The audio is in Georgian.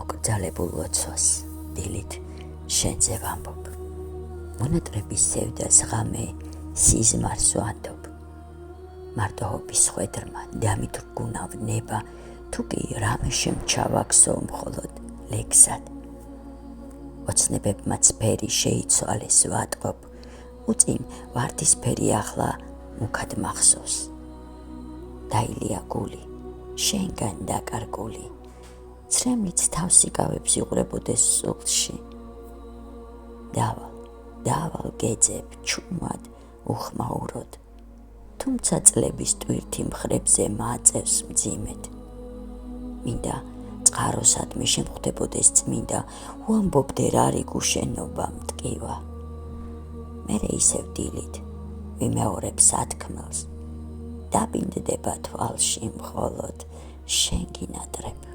გამოკრძალებულ ლოცვას დილით შენზე ვამბობ. მონატრების სევდას ღამე სიზმარს ვანდობ. მარტოობის ხვედრმა დამითრგუნავ ნება, თუ კი რამე შემჩავაქსო მხოლოდ ლექსად. ოცნებებმა წფერი შეიცვალეს ვატყობ, უწინ ვარდისფერი ახლა მუქად მახსოვს. დაილია გული, შენგან დაკარგული, ცრემლიც თავს იკავებს იღვრებოდეს სულში. დავალ გეძებ ჩუმად უხმაუროდ, თუმცა წლების ტვირთი მხრებზე მააწევს მძიმედ. მინდა წყაროსადმი შემხვდებოდეს წმინდა, უამბობდე რა რიგ უშენობა მტკივა. მერე ისევ დილით ვიმეორებ სათქმელს, დაბინდდება თვალში მხოლოდ შენ გინატრებ.